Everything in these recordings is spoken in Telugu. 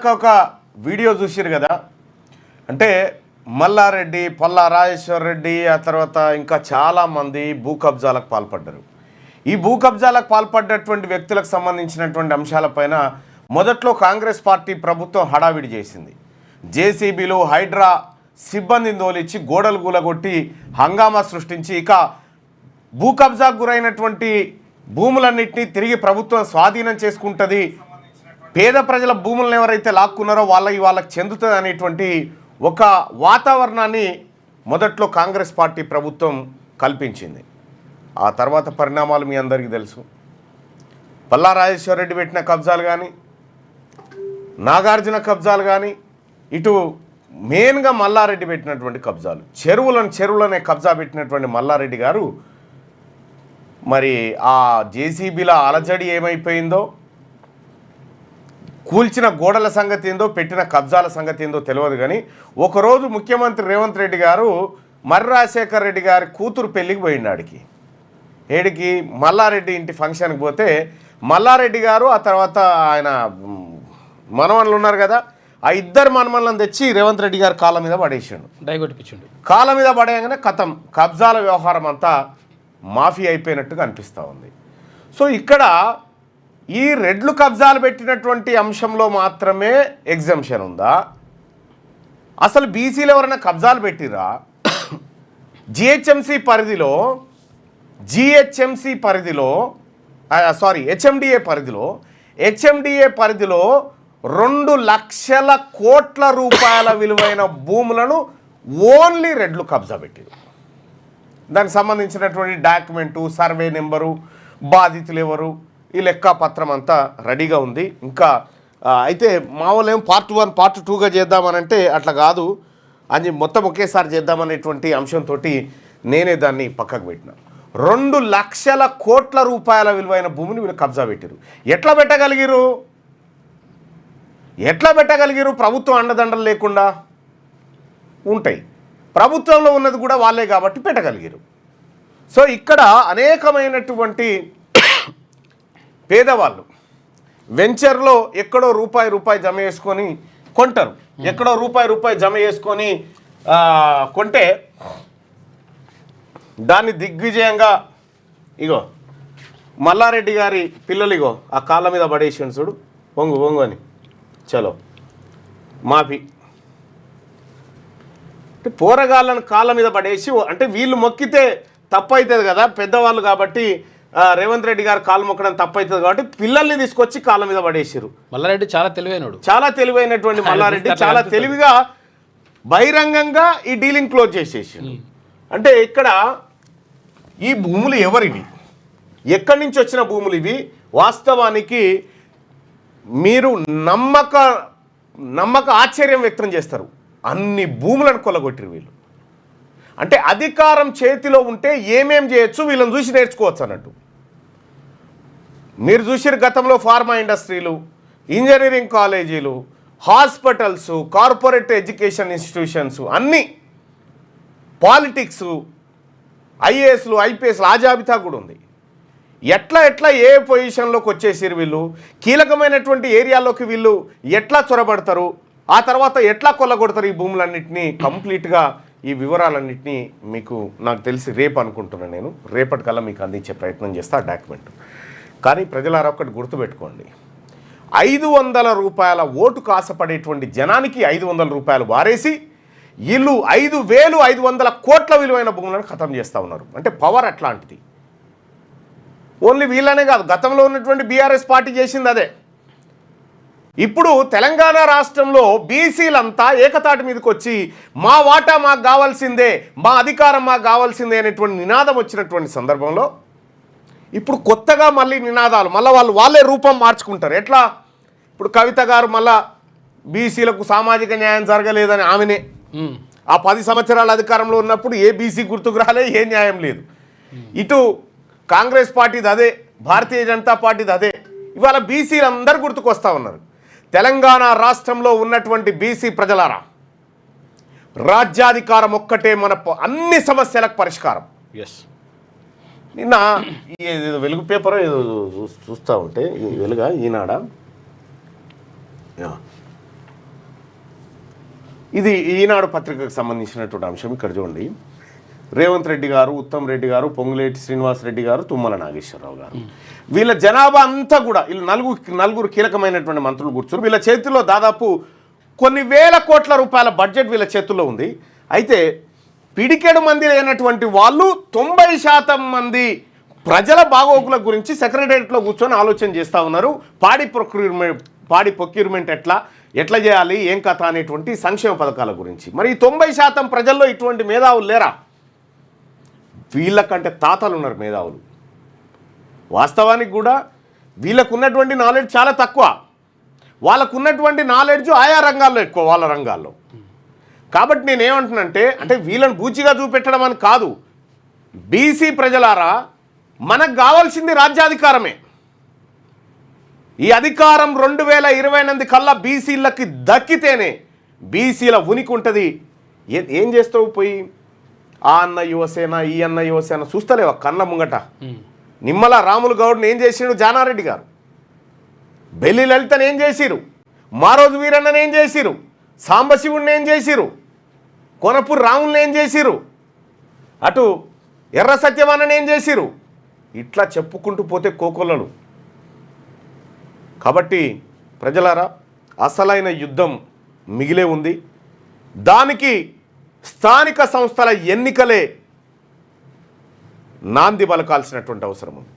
ఇందాక ఒక వీడియో చూసిరు కదా, అంటే మల్లారెడ్డి, పల్లా రాజేశ్వర్ రెడ్డి, ఆ తర్వాత ఇంకా చాలామంది భూ కబ్జాలకు పాల్పడ్డారు. ఈ భూ కబ్జాలకు పాల్పడ్డటువంటి వ్యక్తులకు సంబంధించినటువంటి అంశాలపైన మొదట్లో కాంగ్రెస్ పార్టీ ప్రభుత్వం హడావిడి చేసింది. జేసీబీలు, హైడ్రా సిబ్బందిని తోలిచ్చి గోడలు కూలగొట్టి హంగామా సృష్టించి ఇక భూ కబ్జాకు గురైనటువంటి భూములన్నింటినీ తిరిగి ప్రభుత్వం స్వాధీనం చేసుకుంటుంది, పేద ప్రజల భూములను ఎవరైతే లాక్కున్నారో వాళ్ళకి చెందుతుంది అనేటువంటి ఒక వాతావరణాన్ని మొదట్లో కాంగ్రెస్ పార్టీ ప్రభుత్వం కల్పించింది. ఆ తర్వాత పరిణామాలు మీ అందరికీ తెలుసు. పల్లా రాజేశ్వర్ రెడ్డి పెట్టిన కబ్జాలు కానీ, నాగార్జున కబ్జాలు కానీ, ఇటు మెయిన్గా మల్లారెడ్డి పెట్టినటువంటి కబ్జాలు, చెరువులనే కబ్జా పెట్టినటువంటి మల్లారెడ్డి గారు మరి ఆ జేసీబీల అలజడి ఏమైపోయిందో, కూల్చిన గోడల సంగతి ఏందో, పెట్టిన కబ్జాల సంగతి ఏందో తెలియదు. కానీ ఒకరోజు ముఖ్యమంత్రి రేవంత్ రెడ్డి గారు మర్రి రాజశేఖర్ రెడ్డి గారి కూతురు పెళ్ళికి పోయినాడికి, ఏడికి మల్లారెడ్డి ఇంటి ఫంక్షన్కి పోతే మల్లారెడ్డి గారు ఆ తర్వాత ఆయన మనవన్లు ఉన్నారు కదా, ఆ ఇద్దరు మనమల్ని తెచ్చి రేవంత్ రెడ్డి గారు కాళ్ళ మీద పడేసిండు, డైగొట్టించిండు. కాళ్ళ మీద పడేయగానే కథం కబ్జాల వ్యవహారం అంతా మాఫీ అయిపోయినట్టుగా అనిపిస్తూ ఉంది. సో ఇక్కడ ఈ రెడ్లు కబ్జాలు పెట్టినటువంటి అంశంలో మాత్రమే ఎగ్జంప్షన్ ఉందా? అసలు బీసీలు ఎవరైనా కబ్జాలు పెట్టిరా? హెచ్ఎండిఏ పరిధిలో 2 లక్షల కోట్ల రూపాయల విలువైన భూములను ఓన్లీ రెడ్లు కబ్జా పెట్టారు. దానికి సంబంధించినటువంటి డాక్యుమెంటు, సర్వే నెంబరు, బాధితులు ఎవరు, ఈ లెక్కపత్రం అంతా రెడీగా ఉంది. ఇంకా అయితే మా వాళ్ళు ఏం పార్ట్ 1 పార్ట్ 2గా చేద్దామనంటే అట్లా కాదు అని మొత్తం ఒకేసారి చేద్దామనేటువంటి అంశంతో నేనే దాన్ని పక్కకు పెట్టిన. 2 లక్షల కోట్ల రూపాయల విలువైన భూమిని వీళ్ళు కబ్జా పెట్టారు. ఎట్లా పెట్టగలిగారు? ప్రభుత్వం అండదండలు లేకుండా ఉంటాయి, ప్రభుత్వంలో ఉన్నది కూడా వాళ్ళే కాబట్టి పెట్టగలిగారు. సో ఇక్కడ అనేకమైనటువంటి పేదవాళ్ళు వెంచర్లో ఎక్కడో రూపాయి జమ చేసుకొని కొంటారు, ఎక్కడో రూపాయి జమ చేసుకొని కొంటే దాన్ని దిగ్విజయంగా ఇగో మల్లారెడ్డి గారి పిల్లలు ఇగో ఆ కాళ్ళ మీద పడేసాను చూడు, వంగు అని చలో మాఫీ. అంటే పోరగాళ్ళను కాళ్ళ మీద పడేసి, అంటే వీళ్ళు మొక్కితే తప్పు అవుతుంది కదా పెద్దవాళ్ళు కాబట్టి, రేవంత్ రెడ్డి గారు కాళ్ళు మొక్కడం తప్పు అవుతుంది కాబట్టి పిల్లల్ని తీసుకొచ్చి కాళ్ళ మీద పడేసారు. మల్లారెడ్డి చాలా తెలివైనటువంటి మల్లారెడ్డి చాలా తెలివిగా బహిరంగంగా ఈ డీలింగ్ క్లోజ్ చేసేసారు. అంటే ఇక్కడ ఈ భూములు ఎవరివి, ఎక్కడి నుంచి వచ్చిన భూములు ఇవి? వాస్తవానికి మీరు నమ్మక ఆశ్చర్యం వ్యక్తం చేస్తారు. అన్ని భూములను కొల్లగొట్టిరు వీళ్ళు. అంటే అధికారం చేతిలో ఉంటే ఏమేం చేయొచ్చు వీళ్ళని చూసి నేర్చుకోవచ్చు అన్నట్టు. మీరు చూసిరు గతంలో ఫార్మా ఇండస్ట్రీలు, ఇంజనీరింగ్ కాలేజీలు, హాస్పిటల్స్, కార్పొరేట్ ఎడ్యుకేషన్ ఇన్స్టిట్యూషన్స్, అన్నీ పాలిటిక్స్, ఐఏఎస్లు, ఐపీఎస్లు, ఆ జాబితా కూడా ఉంది. ఎట్లా ఏ పొజిషన్లోకి వచ్చేసారు వీళ్ళు, కీలకమైనటువంటి ఏరియాలోకి వీళ్ళు ఎట్లా చొరబడతారు, ఆ తర్వాత ఎట్లా కొల్లగొడతారు ఈ భూములన్నింటినీ, కంప్లీట్గా ఈ వివరాలన్నింటినీ మీకు నాకు తెలిసి రేపు అనుకుంటున్నాను, నేను రేపటికల్లా మీకు అందించే ప్రయత్నం చేస్తా ఆ డాక్యుమెంట్. కానీ ప్రజలారా ఒక్కటి గుర్తుపెట్టుకోండి, 500 రూపాయల ఓటు కాసపడేటువంటి జనానికి 500 రూపాయలు వారేసి వీళ్ళు 5,500 కోట్ల విలువైన భూములను ఖతం చేస్తూ ఉన్నారు. అంటే పవర్ అట్లాంటిది. ఓన్లీ వీళ్ళనే కాదు, గతంలో ఉన్నటువంటి బీఆర్ఎస్ పార్టీ చేసింది అదే. ఇప్పుడు తెలంగాణ రాష్ట్రంలో బీసీలంతా ఏకతాటి మీదకి వచ్చి మా వాటా మాకు కావాల్సిందే, మా అధికారం మాకు కావాల్సిందే అనేటువంటి నినాదం వచ్చినటువంటి సందర్భంలో ఇప్పుడు కొత్తగా మళ్ళీ నినాదాలు వాళ్ళే రూపం మార్చుకుంటారు. ఎట్లా? ఇప్పుడు కవిత గారు మళ్ళా బీసీలకు సామాజిక న్యాయం జరగలేదని ఆమెనే ఆ 10 సంవత్సరాల అధికారంలో ఉన్నప్పుడు ఏ బీసీ గుర్తుకు రాలే, ఏ న్యాయం లేదు. ఇటు కాంగ్రెస్ పార్టీది అదే, భారతీయ జనతా పార్టీది అదే. ఇవాళ బీసీలు అందరూ గుర్తుకొస్తూ ఉన్నారు. తెలంగాణ రాష్ట్రంలో ఉన్నటువంటి బీసీ ప్రజలారా, రాజ్యాధికారం ఒక్కటే మన అన్ని సమస్యలకు పరిష్కారం. నిన్న ఏదో వెలుగు పేపర్ ఏదో చూస్తూ ఉంటే, వెలుగా ఈనాడ ఇది ఈనాడు పత్రికకు సంబంధించినటువంటి అంశం. ఇక్కడ చూడండి, రేవంత్ రెడ్డి గారు, ఉత్తమ్ రెడ్డి గారు, పొంగులేటి శ్రీనివాసరెడ్డి గారు, తుమ్మల నాగేశ్వరరావు గారు, వీళ్ళ జనాభా అంతా కూడా వీళ్ళు నలుగురు కీలకమైనటువంటి మంత్రులు కూర్చున్నారు. వీళ్ళ చేతుల్లో దాదాపు కొన్ని వేల కోట్ల రూపాయల బడ్జెట్ వీళ్ళ చేతుల్లో ఉంది. అయితే పిడికెడు మంది లేనటువంటి వాళ్ళు 90% మంది ప్రజల బాగోగుల గురించి సెక్రటేరియట్లో కూర్చొని ఆలోచన చేస్తూ ఉన్నారు. పాడి ప్రొక్యూర్మెంట్ ఎట్లా చేయాలి, ఏం కథ అనేటువంటి సంక్షేమ పథకాల గురించి. మరి 90% ప్రజల్లో ఇటువంటి మేధావులు లేరా? వీళ్ళకంటే తాతలు ఉన్నారు మేధావులు. వాస్తవానికి కూడా వీళ్ళకు ఉన్నటువంటి నాలెడ్జ్ చాలా తక్కువ, వాళ్ళకు ఉన్నటువంటి నాలెడ్జ్ ఆయా రంగాల్లో ఎక్కువ, వాళ్ళ రంగాల్లో. కాబట్టి నేనేమంటున్నానంటే, అంటే వీళ్ళని బూచిగా చూపెట్టడం అని కాదు, బీసీ ప్రజలారా మనకు కావాల్సింది రాజ్యాధికారమే. ఈ అధికారం 2028 కల్లా బీసీలకి దక్కితేనే బీసీల ఉనికి ఉంటుంది. ఏం చేస్తావు పోయి ఆ అన్న యువసేన, ఈ అన్న యువసేన చూస్తలేవా కన్న ముంగట? నిమ్మల రాములు గౌడ్ని ఏం చేసిండు జానారెడ్డి గారు, బెల్లి లలితని ఏం చేసిరు, మారోజు వీరన్నని ఏం చేసిరు, సాంబశివుడిని ఏం చేసిరు, కొనపూర్ రాముల్ని ఏం చేసిరు, అటు ఎర్ర సత్యవానని ఏం చేసిరు, ఇట్లా చెప్పుకుంటూ పోతే కోకొల్లలు. కాబట్టి ప్రజలారా, అసలైన యుద్ధం మిగిలే ఉంది. దానికి స్థానిక సంస్థల ఎన్నికలే నాంది పలకాల్సినటువంటి అవసరం ఉంది.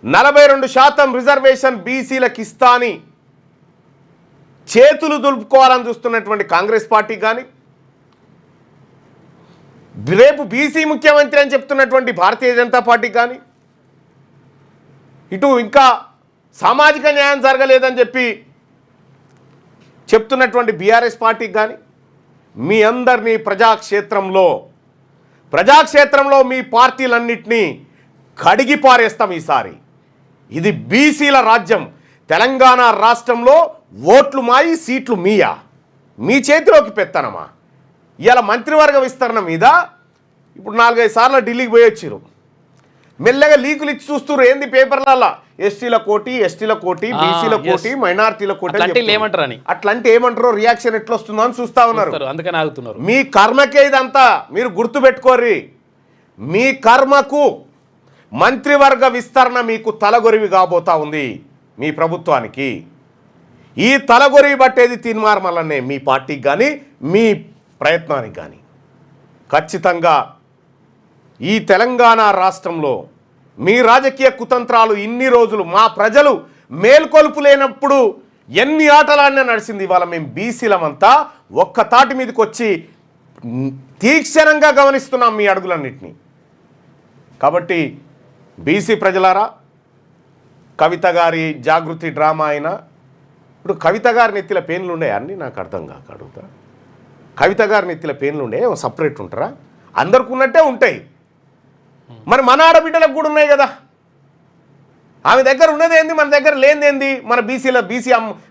42% రిజర్వేషన్ బీసీలకు ఇస్తాని చేతులు దులుపుకోవాలని చూస్తున్నటువంటి కాంగ్రెస్ పార్టీ కానీ, రేపు బీసీ ముఖ్యమంత్రి అని చెప్తున్నటువంటి భారతీయ జనతా పార్టీ కానీ, ఇటు ఇంకా సామాజిక న్యాయం జరగలేదని చెప్పి చెప్తున్నటువంటి బీఆర్ఎస్ పార్టీకి కానీ, మీ అందరినీ ప్రజాక్షేత్రంలో మీ పార్టీలన్నింటినీ కడిగి పారేస్తాం ఈసారి. ఇది బీసీల రాజ్యం. తెలంగాణ రాష్ట్రంలో ఓట్లు మాయి, సీట్లు మీయా, మీ చేతిలోకి పెత్తనమా? ఇవాళ మంత్రివర్గ విస్తరణ మీద ఇప్పుడు 4-5 సార్లు ఢిల్లీకి పోయొచ్చారు. మెల్లగా లీకులు ఇచ్చి చూస్తున్నారు. ఏంది పేపర్లలో ఎస్టీల కోటి, బీసీల కోటి, మైనార్టీల కోటి ఏమంటారని, అట్లాంటి ఏమంటారో రియాక్షన్ ఎట్లా వస్తుందో అని చూస్తా ఉన్నారు. అందుకని ఆగుతున్నారు. మీ కర్మకే ఇదంతా, మీరు గుర్తు పెట్టుకోర్రి. మీ కర్మకు మంత్రివర్గ విస్తరణ మీకు తలగొరివి కాబోతా ఉంది మీ ప్రభుత్వానికి. ఈ తలగొరివి పట్టేది తీర్మార్మలనే మీ పార్టీకి కానీ, మీ ప్రయత్నానికి కానీ. ఖచ్చితంగా ఈ తెలంగాణ రాష్ట్రంలో మీ రాజకీయ కుతంత్రాలు ఇన్ని రోజులు మా ప్రజలు మేల్కొల్పు లేనప్పుడు ఎన్ని ఆటలాడినా నడిచింది. ఇవాళ మేము బీసీలమంతా ఒక్క తాటి మీదకి వచ్చి తీక్షణంగా గమనిస్తున్నాం మీ అడుగులన్నింటినీ. కాబట్టి బీసీ ప్రజలారా, కవిత గారి జాగృతి డ్రామా అయినా, ఇప్పుడు కవిత గారి నెత్తిల పేన్లు ఉండే అన్నీ నాకు అర్థం కాక అడుగుతా. కవిత గారి నెత్తిల పేన్లు ఉండే సపరేట్ ఉంటారా? అందరికి ఉన్నట్టే ఉంటాయి. మరి మన ఆడబిడ్డలకు కూడా ఉన్నాయి కదా. ఆమె దగ్గర ఉన్నది ఏంది, మన దగ్గర లేనిదేంది? మన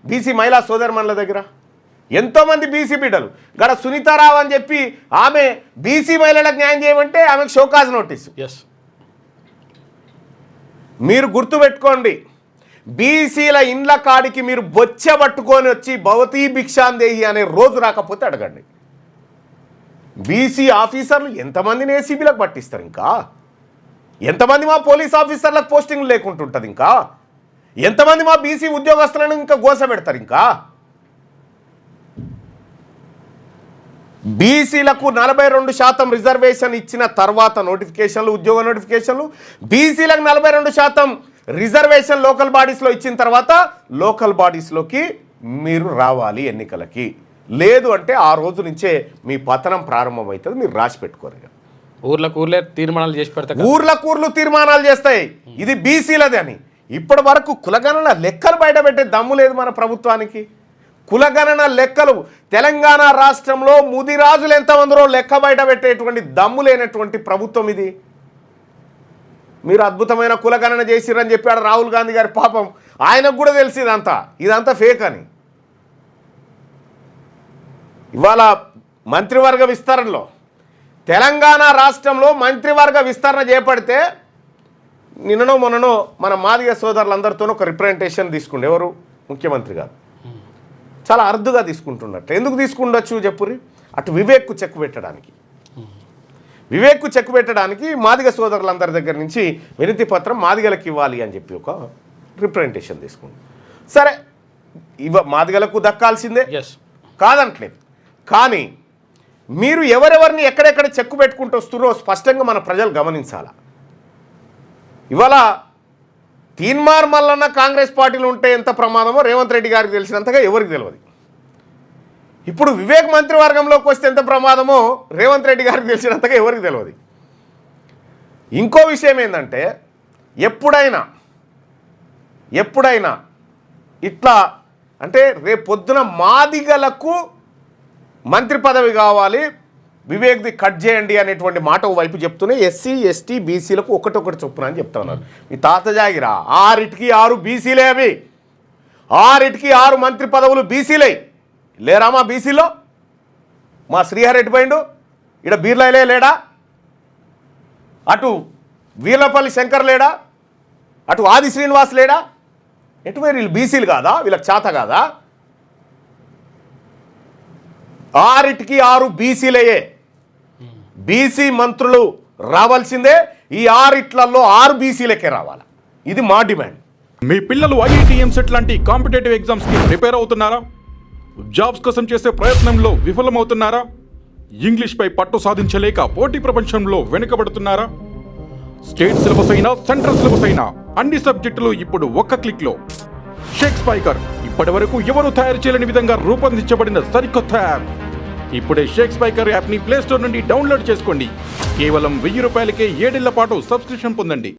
బీసీ మహిళా సోదరుమణుల దగ్గర ఎంతోమంది బీసీ బిడ్డలు. గడ సునీతారావు అని చెప్పి ఆమె బీసీ మహిళలకు న్యాయం చేయమంటే ఆమెకు షోకాజ్ నోటీసు. మీరు గుర్తుపెట్టుకోండి, బీసీల ఇండ్ల కాడికి మీరు బొచ్చ పట్టుకొని వచ్చి భవతీ భిక్షాందేహి అనే రోజు రాకపోతే అడగండి. బీసీ ఆఫీసర్లు ఎంతమందిని ఏసీబీలకు పట్టిస్తారు? ఇంకా ఎంతమంది మా పోలీస్ ఆఫీసర్లకు పోస్టింగ్ లేకుంటుంటుంది? ఇంకా ఎంతమంది మా బీసీ ఉద్యోగస్తులను ఇంకా గోస పెడతారు? ఇంకా బీసీలకు 42% రిజర్వేషన్ ఇచ్చిన తర్వాత నోటిఫికేషన్లు, ఉద్యోగ నోటిఫికేషన్లు, బీసీలకు 42% రిజర్వేషన్ లోకల్ బాడీస్లో ఇచ్చిన తర్వాత లోకల్ బాడీస్లోకి మీరు రావాలి ఎన్నికలకి. లేదు అంటే ఆ రోజు నుంచే మీ పతనం ప్రారంభమవుతుంది. మీరు రాసి పెట్టుకోరు. ఊర్లకూర్లే తీర్మానాలు చేసి పెడతాయి, ఊర్లకూర్లు తీర్మానాలు చేస్తాయి. ఇది బీసీలది అని. ఇప్పటి వరకు కులగణన లెక్కలు బయటపెట్టే దమ్ము లేదు మన ప్రభుత్వానికి. కులగణన లెక్కలు తెలంగాణ రాష్ట్రంలో ముదిరాజులు ఎంతమందిరో లెక్క బయట పెట్టేటువంటి దమ్ము లేనటువంటి ప్రభుత్వం ఇది. మీరు అద్భుతమైన కులగణన చేసిరని చెప్పాడు రాహుల్ గాంధీ గారి. పాపం ఆయనకు కూడా తెలిసి ఇదంతా ఫేక్ అని. ఇవాళ మంత్రివర్గ విస్తరణలో తెలంగాణ రాష్ట్రంలో మంత్రివర్గ విస్తరణ చేపడితే నిన్ననో మొన్ననో మన మాదిగ సోదరులందరితోనూ ఒక రిప్రజెంటేషన్ తీసుకుండే ఎవరు? ముఖ్యమంత్రి గారు. చాలా అరుదుగా తీసుకుంటున్నట్టు. ఎందుకు తీసుకుండొచ్చు చెప్పుర్రి? అటు వివేక్కు చెక్ పెట్టడానికి మాదిగ సోదరులందరి దగ్గర నుంచి వినతి పత్రం మాదిగలకు ఇవ్వాలి అని చెప్పి ఒక రిప్రజెంటేషన్ తీసుకుంది. సరే మాదిగలకు దక్కాల్సిందే ఎస్ కాదంటలేదు, కానీ మీరు ఎవరెవరిని ఎక్కడెక్కడ చెక్కు పెట్టుకుంటూ వస్తున్నారో స్పష్టంగా మన ప్రజలు గమనించాల. ఇవాళ తీన్మార్ మల్లన్న కాంగ్రెస్ పార్టీలో ఉంటే ఎంత ప్రమాదమో రేవంత్ రెడ్డి గారికి తెలిసినంతగా ఎవరికి తెలియదు. ఇప్పుడు వివేక్ మంత్రివర్గంలోకి వస్తే ఎంత ప్రమాదమో రేవంత్ రెడ్డి గారికి తెలిసినంతగా ఎవరికి తెలియదు. ఇంకో విషయం ఏంటంటే ఎప్పుడైనా ఇట్లా అంటే రేపు పొద్దున మాదిగలకు మంత్రి పదవి కావాలి, వివేక్ది కట్ చేయండి అనేటువంటి మాట వైపు చెప్తూనే ఎస్సీ ఎస్టీ బీసీలకు ఒకటొకటి చొప్పున అని చెప్తా ఉన్నారు. మీ తాత జాగిరా 6కి 6 బీసీలే, అవి 6కి 6 మంత్రి పదవులు బీసీలే లేరా? మా బీసీలో మా శ్రీహరెడ్డి పోయిండు, ఇక్కడ బీర్లైలే లేడా, అటు వీర్లపల్లి శంకర్ లేడా, అటు ఆది శ్రీనివాస్ లేడా, ఎటువైపు వీళ్ళు బీసీలు కాదా? వీళ్ళకి చేత కాదా? 6కి 6 బీసీలయే, బీసీ మంత్రులు రావాల్సిందే. ఈ 6లలో 6 బీసీలకే రావాలి. ఇది మా డిమాండ్. మీ పిల్లలు ఐఐటి ఎంసెట్ లాంటి కాంపిటేటివ్ ఎగ్జామ్స్ కి ప్రిపేర్ అవుతున్నారా? జాబ్స్ కోసం చేసే ప్రయత్నంలో విఫలమవుతున్నారా? ఇంగ్లీష్ పై పట్టు సాధించలేక పోటీ ప్రపంచంలో వెనుకబడుతున్నారా? స్టేట్ సిలబస్ అయినా సెంట్రల్ సిలబస్ అయినా అన్ని సబ్జెక్టులు ఇప్పుడు ఒక్క క్లిక్ లో. షేక్ స్పైకర్ ఇప్పటి వరకు ఎవరు తయారు చేయలేని విధంగా రూపొందించబడిన సరికొత్త యాప్. ఇప్పుడే షేక్ స్పైకర్ యాప్ ని ప్లే స్టోర్ నుండి డౌన్లోడ్ చేసుకోండి. కేవలం 1000 రూపాయలకే 7 ఏళ్ల పాటు సబ్స్క్రిప్షన్ పొందండి.